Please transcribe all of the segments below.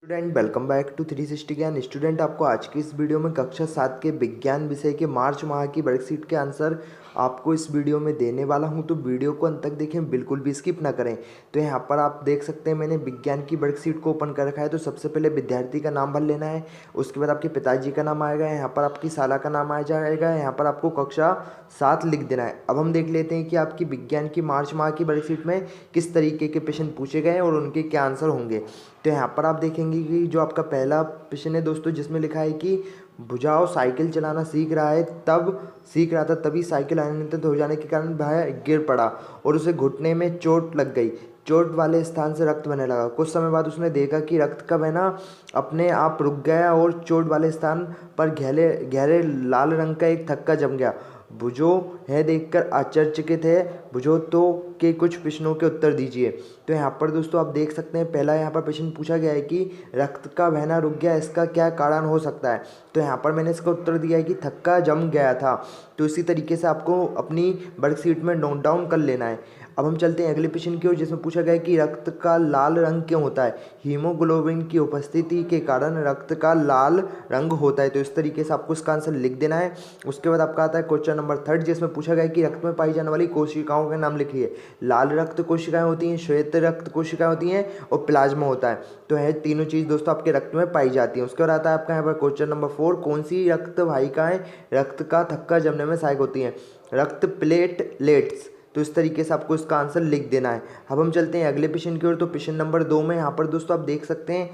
Student welcome back to 360 ज्ञान। Student आपको आज की इस वीडियो में कक्षा 7 के विज्ञान विषय के मार्च माह की वर्कशीट के आंसर आपको इस वीडियो में देने वाला हूं, तो वीडियो को अंत तक देखें, बिल्कुल भी स्किप ना करें। तो यहाँ पर आप देख सकते हैं मैंने विज्ञान की वर्कशीट को ओपन कर रखा है। तो सबसे पहले विद्यार्थी का नाम भर लेना है, उसके बाद आपके पिताजी का नाम आएगा, यहाँ पर आपकी साला का नाम आ जाएगा, यहाँ पर आपको कक्षा 7 लिख देना है। अब हम देख लेते हैं कि आपकी विज्ञान की मार्च माह की वर्कशीट में किस तरीके के प्रश्न पूछे गए हैं और उनके क्या आंसर होंगे। तो यहाँ पर आप देखेंगे कि जो आपका पहला प्रश्न है दोस्तों, जिसमें लिखा है कि भुजाओ साइकिल चलाना सीख रहा है, तब सीख रहा था, तभी साइकिल अनियंत्रित हो जाने के कारण वह गिर पड़ा और उसे घुटने में चोट लग गई। चोट वाले स्थान से रक्त बहने लगा। कुछ समय बाद उसने देखा कि रक्त का बहना अपने आप रुक गया और चोट वाले स्थान पर गहरे गहरे लाल रंग का एक थक्का जम गया। भुजो है देखकर आश्चर्यचकित है। भुजो तो के कुछ प्रश्नों के उत्तर दीजिए। तो यहाँ पर दोस्तों आप देख सकते हैं, पहला यहाँ पर प्रश्न पूछा गया है कि रक्त का बहना रुक गया, इसका क्या कारण हो सकता है। तो यहाँ पर मैंने इसका उत्तर दिया है कि थक्का जम गया था। तो इसी तरीके से आपको अपनी वर्कशीट में नोट डाउन कर लेना है। अब हम चलते हैं अगले प्रश्न की ओर, जिसमें पूछा गया है कि रक्त का लाल रंग क्यों होता है। हीमोग्लोबिन की उपस्थिति के कारण रक्त का लाल रंग होता है। तो इस तरीके से आपको इसका आंसर लिख देना है। उसके बाद आपका आता है क्वेश्चन नंबर 3, जिसमें पूछा गया है कि रक्त में पाई जाने वाली कोशिकाओं के नाम लिखिए। लाल रक्त कोशिकाएं होती हैं, श्वेत रक्त कोशिकाएं होती हैं और प्लाज्मा होता है। तो है तीनों चीज़ दोस्तों आपके रक्त में पाई जाती हैं। उसके बाद आता है आपका यहाँ पर क्वेश्चन नंबर 4, कौन सी रक्त वाहिकाएं रक्त का थक्का जमने में सहायक होती हैं। रक्त प्लेटलेट्स। तो इस तरीके से आपको इसका आंसर लिख देना है। अब हम चलते हैं अगले प्रश्न की ओर। तो प्रश्न नंबर 2 में यहाँ पर दोस्तों आप देख सकते हैं,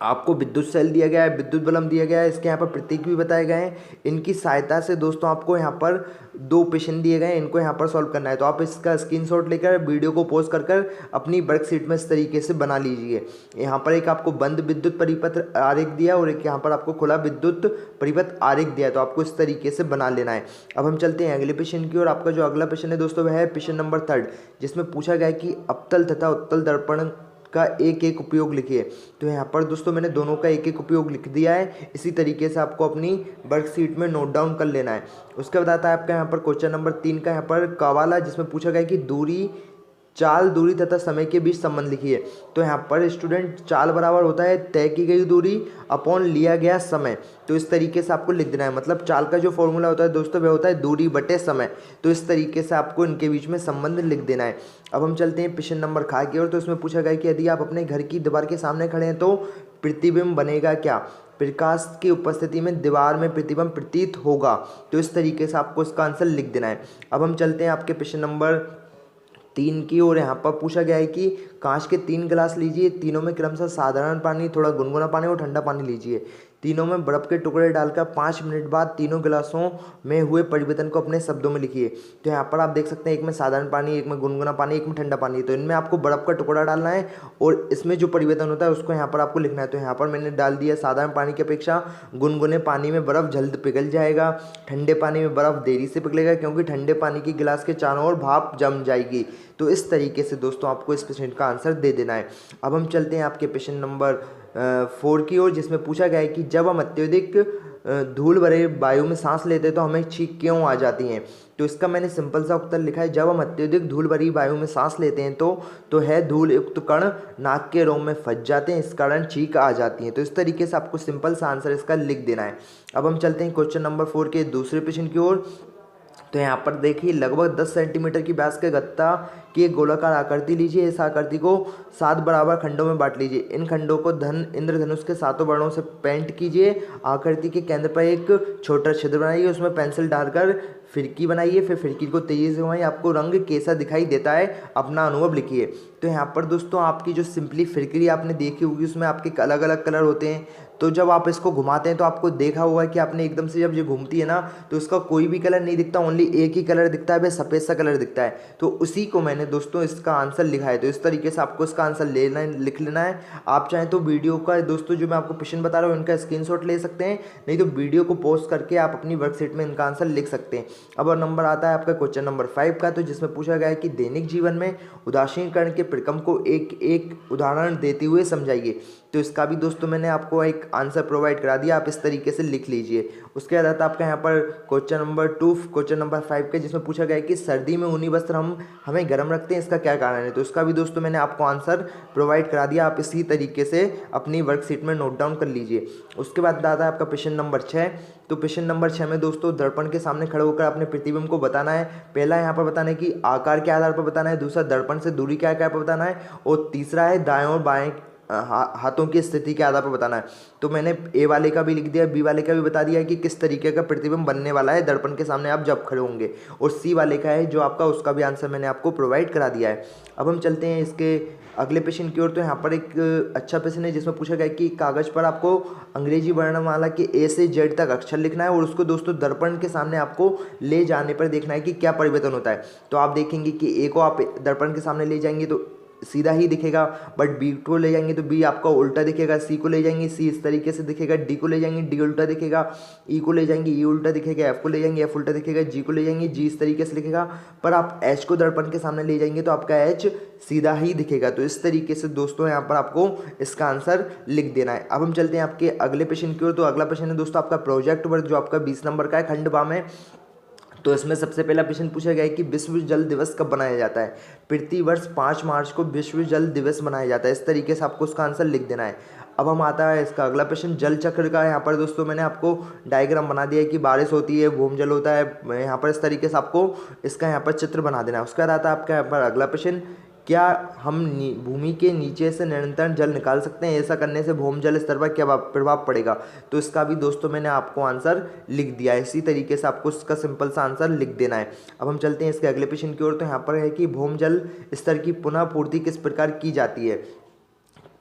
आपको विद्युत सेल दिया गया है, विद्युत बल्ब दिया गया है, इसके यहाँ पर प्रतीक भी बताए गए हैं। इनकी सहायता से दोस्तों आपको यहाँ पर 2 प्रश्न दिए गए हैं, इनको यहाँ पर सॉल्व करना है। तो आप इसका स्क्रीनशॉट लेकर वीडियो को पॉज कर कर अपनी वर्कशीट में इस तरीके से बना लीजिए। यहाँ पर एक आपको बंद विद्युत परिपथ आरेख दिया और एक यहाँ पर आपको खुला विद्युत परिपथ आरेख दिया है। तो आपको इस तरीके से बना लेना है। अब हम चलते हैं अगले प्रश्न की ओर। आपका जो अगला प्रश्न है दोस्तों वह है प्रश्न नंबर 3, जिसमें पूछा गया है कि अवतल तथा उत्तल दर्पण का एक एक उपयोग लिखिए। तो यहाँ पर दोस्तों मैंने दोनों का एक एक उपयोग लिख दिया है। इसी तरीके से आपको अपनी वर्कशीट में नोट डाउन कर लेना है। उसके बाद आता है आपका यहाँ पर क्वेश्चन नंबर 3 का यहाँ पर कवाला, जिसमें पूछा गया है कि दूरी, चाल, दूरी तथा समय के बीच संबंध लिखिए। तो यहाँ पर स्टूडेंट चाल बराबर होता है तय की गई दूरी अपॉन लिया गया समय। तो इस तरीके से आपको लिख देना है। मतलब चाल का जो फॉर्मूला होता है दोस्तों वह होता है दूरी बटे समय। तो इस तरीके से आपको इनके बीच में संबंध लिख देना है। अब हम चलते हैं प्रश्न नंबर खा की ओर। तो इसमें पूछा गया कि यदि आप अपने घर की दीवार के सामने खड़े हैं तो प्रतिबिंब बनेगा क्या। प्रकाश की उपस्थिति में दीवार में प्रतिबिंब प्रतीत होगा। तो इस तरीके से आपको इसका आंसर लिख देना है। अब हम चलते हैं आपके प्रश्न नंबर 3 की ओर। यहाँ पर पूछा गया है कि कांच के 3 गिलास लीजिए, तीनों में क्रमशः साधारण पानी, थोड़ा गुनगुना पानी और ठंडा पानी लीजिए। तीनों में बर्फ के टुकड़े डालकर 5 मिनट बाद तीनों गिलासों में हुए परिवर्तन को अपने शब्दों में लिखिए। तो यहाँ पर आप देख सकते हैं, एक में साधारण पानी, एक में गुनगुना पानी, एक में ठंडा पानी। तो इनमें आपको बर्फ का टुकड़ा डालना है और इसमें जो परिवर्तन होता है उसको यहाँ पर आपको लिखना है। तो यहाँ पर मैंने डाल दिया, साधारण पानी की अपेक्षा गुनगुने पानी में बर्फ जल्द पिघल जाएगा, ठंडे पानी में बर्फ देरी से पिघलेगा क्योंकि ठंडे पानी की गिलास के चारों ओर भाप जम जाएगी। तो इस तरीके से दोस्तों आपको इस प्रश्न का आंसर दे देना है। अब हम चलते हैं आपके प्रश्न नंबर 4 की ओर, जिसमें पूछा गया है कि जब हम अत्यधिक धूल भरे वायु में सांस लेते हैं तो हमें छींक क्यों आ जाती हैं। तो इसका मैंने सिंपल सा उत्तर लिखा है, जब हम अत्यधिक धूल भरी वायु में सांस लेते हैं तो है धूल युक्त कण नाक के रोम में फंस जाते हैं, इस कारण छींक आ जाती है। तो इस तरीके से आपको सिंपल सा आंसर इसका लिख देना है। अब हम चलते हैं क्वेश्चन नंबर 4 के दूसरे प्रश्न की ओर। तो यहाँ पर देखिए, लगभग 10 सेंटीमीटर की व्यास के गत्ता की एक गोलाकार आकृति लीजिए। इस आकृति को 7 बराबर खंडों में बांट लीजिए। इन खंडों को इंद्रधनुष के 7 वर्णों से पेंट कीजिए। आकृति के केंद्र पर एक छोटा छिद्र बनाइए, उसमें पेंसिल डालकर फिरकी बनाइए, फिर फिरकी को तेजी से घुमाइए। आपको रंग कैसा दिखाई देता है, अपना अनुभव लिखिए। तो यहाँ पर दोस्तों आपकी जो सिंपली फिरकी आपने देखी होगी, उसमें आपके अलग अलग कलर होते हैं। तो जब आप इसको घुमाते हैं तो आपको देखा होगा कि आपने एकदम से जब ये घूमती है ना, तो इसका कोई भी कलर नहीं दिखता, ओनली एक ही कलर दिखता है, वह सफ़ेद सा कलर दिखता है। तो उसी को मैंने दोस्तों इसका आंसर लिखा है। तो इस तरीके से आपको इसका आंसर लिख लेना है। आप चाहें तो वीडियो का दोस्तों जो मैं आपको प्रश्न बता रहा हूँ इनका स्क्रीनशॉट ले सकते हैं, नहीं तो वीडियो को पॉज करके आप अपनी वर्कशीट में इनका आंसर लिख सकते हैं। अब नंबर आता है आपका क्वेश्चन नंबर 5 का। तो जिसमें पूछा गया है कि दैनिक जीवन में उदासीनीकरण के प्रक्रम को एक एक उदाहरण देते हुए समझाइए। तो इसका भी दोस्तों मैंने आपको एक आंसर प्रोवाइड करा दिया, आप इस तरीके से लिख लीजिए। उसके बाद आता है आपका यहाँ पर क्वेश्चन नंबर 2, क्वेश्चन नंबर 5 के, जिसमें पूछा गया है कि सर्दी में ऊनी वस्त्र हमें गर्म रखते हैं, इसका क्या कारण है। तो इसका भी दोस्तों मैंने आपको आंसर प्रोवाइड करा दिया, आप इसी तरीके से अपनी वर्कशीट में नोट डाउन कर लीजिए। उसके बाद आता है आपका प्रश्न नंबर 6। तो प्रश्न नंबर 6 में दोस्तों दर्पण के सामने खड़े होकर अपने प्रतिबिंब को बताना है। पहला यहाँ पर बताना है कि आकार के आधार पर बताना है, दूसरा दर्पण से दूरी के आधार पर बताना है, और तीसरा है दाएं और बाएं हाथों की स्थिति के आधार पर बताना है। तो मैंने ए वाले का भी लिख दिया, बी वाले का भी बता दिया कि किस तरीके का प्रतिबिंब बनने वाला है दर्पण के सामने आप जब खड़े होंगे, और सी वाले का है जो आपका, उसका भी आंसर मैंने आपको प्रोवाइड करा दिया है। अब हम चलते हैं इसके अगले प्रश्न की ओर। तो यहाँ पर एक अच्छा प्रश्न है जिसमें पूछा गया कि कागज़ पर आपको अंग्रेजी वर्णमाला के ए से जेड तक अक्षर लिखना है, और उसको दोस्तों दर्पण के सामने आपको ले जाने पर देखना है कि क्या परिवर्तन होता है। तो आप देखेंगे कि ए को आप दर्पण के सामने ले जाएंगे तो सीधा ही दिखेगा, बट बी को ले जाएंगे तो बी आपका उल्टा दिखेगा, सी को ले जाएंगे सी इस तरीके से दिखेगा, डी को ले जाएंगे डी उल्टा दिखेगा, ई को ले जाएंगे ई उल्टा दिखेगा, एफ को ले जाएंगे एफ उल्टा दिखेगा, जी को ले जाएंगे जी इस तरीके से दिखेगा। पर आप एच को दर्पण के सामने ले जाएंगे तो आपका एच सीधा ही दिखेगा। तो इस तरीके से दोस्तों यहाँ पर आपको इसका आंसर लिख देना है। अब हम चलते हैं आपके अगले प्रश्न की ओर। तो अगला प्रश्न है दोस्तों आपका प्रोजेक्ट वर्क, जो आपका 20 नंबर का है, खंड बा में। तो इसमें सबसे पहला प्रश्न पूछा गया है कि विश्व जल दिवस कब मनाया जाता है। प्रति वर्ष 5 मार्च को विश्व जल दिवस मनाया जाता है। इस तरीके से आपको उसका आंसर लिख देना है। अब हम आता है इसका अगला प्रश्न जल चक्र का। यहाँ पर दोस्तों मैंने आपको डायग्राम बना दिया है कि बारिश होती है, भूमजल होता है, यहाँ पर इस तरीके से आपको इसका यहाँ पर चित्र बना देना है। उसके बाद आता है आपका यहाँ पर अगला प्रश्न, क्या हम भूमि के नीचे से निरंतर जल निकाल सकते हैं, ऐसा करने से भूमजल स्तर पर क्या प्रभाव पड़ेगा। तो इसका भी दोस्तों मैंने आपको आंसर लिख दिया है। इसी तरीके से आपको इसका सिंपल सा आंसर लिख देना है। अब हम चलते हैं इसके अगले प्रश्न की ओर। तो यहाँ पर है कि भूमजल स्तर की पुनः पूर्ति किस प्रकार की जाती है,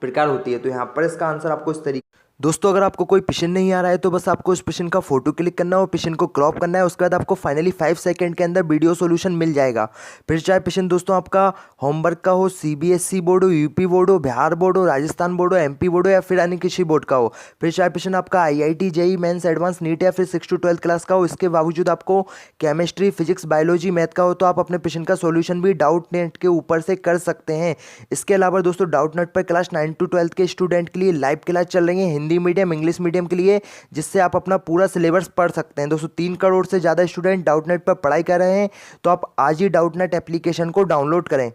प्रकार होती है। तो यहाँ पर इसका आंसर आपको इस तरीके। दोस्तों अगर आपको कोई प्रश्न नहीं आ रहा है तो बस आपको उस प्रश्न का फोटो क्लिक करना है और प्रश्न को क्रॉप करना है। उसके बाद आपको फाइनली 5 सेकंड के अंदर वीडियो सॉल्यूशन मिल जाएगा। फिर चाहे प्रश्न दोस्तों आपका होमवर्क का हो, सीबीएसई बोर्ड हो, यूपी बोर्ड हो, बिहार बोर्ड हो, राजस्थान बोर्ड हो, एमपी बोर्ड हो, या फिर अन्य किसी बोर्ड का हो। फिर चाहे प्रश्न आपका IIT, JEE Mains, Advanced, NEET या फिर 6 to 12 क्लास का हो। इसके बावजूद आपको केमिस्ट्री, फिजिक्स, बायोलॉजी, मैथ का हो तो आप अपने प्रश्न का सोल्यूशन भी डाउट नेट के ऊपर से कर सकते हैं। इसके अलावा दोस्तों डाउट नेट पर क्लास 9 to 12 के स्टूडेंट के लिए लाइव क्लास चल रही है, हिंदी मीडियम, इंग्लिश मीडियम के लिए, जिससे आप अपना पूरा सिलेबस पढ़ सकते हैं। दोस्तों 3 करोड़ से ज़्यादा स्टूडेंट डाउटनेट पर पढ़ाई कर रहे हैं, तो आप आज ही डाउटनेट एप्लीकेशन को डाउनलोड करें।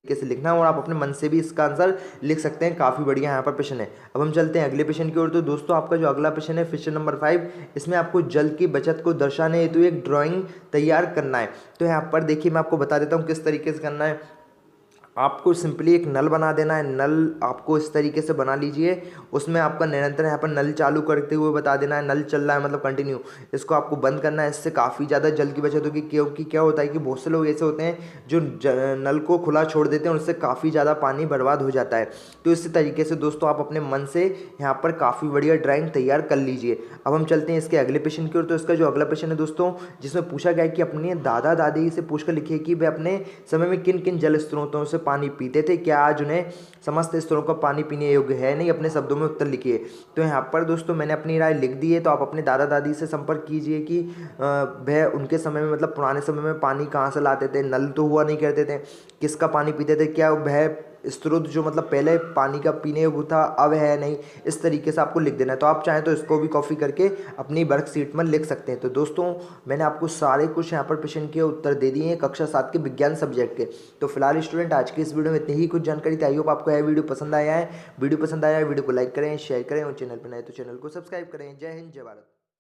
कैसे लिखना और आप अपने मन से भी इसका आंसर लिख सकते हैं। काफ़ी बढ़िया यहाँ पर प्रश्न है। अब हम चलते हैं अगले प्रश्न की ओर। तो दोस्तों आपका जो अगला प्रश्न है प्रश्न नंबर 5, इसमें आपको जल की बचत को दर्शाने हेतु एक ड्राइंग तैयार करना है। तो यहाँ पर देखिए मैं आपको बता देता हूँ किस तरीके से करना है। आपको सिंपली एक नल बना देना है। नल आपको इस तरीके से बना लीजिए, उसमें आपका निरंतर यहाँ पर नल चालू करते हुए बता देना है, नल चल रहा है मतलब कंटिन्यू। इसको आपको बंद करना है, इससे काफ़ी ज़्यादा जल की बचत होगी। क्योंकि क्या होता है कि बहुत से लोग ऐसे होते हैं जो नल को खुला छोड़ देते हैं, उससे काफ़ी ज़्यादा पानी बर्बाद हो जाता है। तो इसी तरीके से दोस्तों आप अपने मन से यहाँ पर काफ़ी बढ़िया ड्राइंग तैयार कर लीजिए। अब हम चलते हैं इसके अगले प्रश्न की ओर। तो इसका जो अगला प्रश्न है दोस्तों, जिसमें पूछा गया है कि अपने दादा दादी से पूछकर लिखिए कि वे अपने समय में किन किन जल स्रोतों से पानी पीते थे, क्या आज उन्हें समस्त स्तरों का पानी पीने योग्य है नहीं। अपने शब्दों में उत्तर लिखिए। तो यहाँ पर दोस्तों मैंने अपनी राय लिख दी है। तो आप अपने दादा दादी से संपर्क कीजिए कि वह उनके समय में मतलब पुराने समय में पानी कहाँ से लाते थे, नल तो हुआ नहीं करते थे, किसका पानी पीते थे, क्या वह स्रोत जो मतलब पहले पानी का पीने योग्य था अब है नहीं। इस तरीके से आपको लिख देना है। तो आप चाहें तो इसको भी कॉपी करके अपनी वर्कशीट में लिख सकते हैं। तो दोस्तों मैंने आपको सारे कुछ यहाँ पर प्रश्न के उत्तर दे दिए हैं कक्षा 7 के विज्ञान सब्जेक्ट के। तो फिलहाल स्टूडेंट आज की इस वीडियो में इतनी ही कुछ जानकारी थी। आई होप आपको यह वीडियो पसंद आया है। वीडियो पसंद आया है वीडियो को लाइक करें, शेयर करें, और चैनल पर नए तो चैनल को सब्सक्राइब करें। जय हिंद, जय भारत।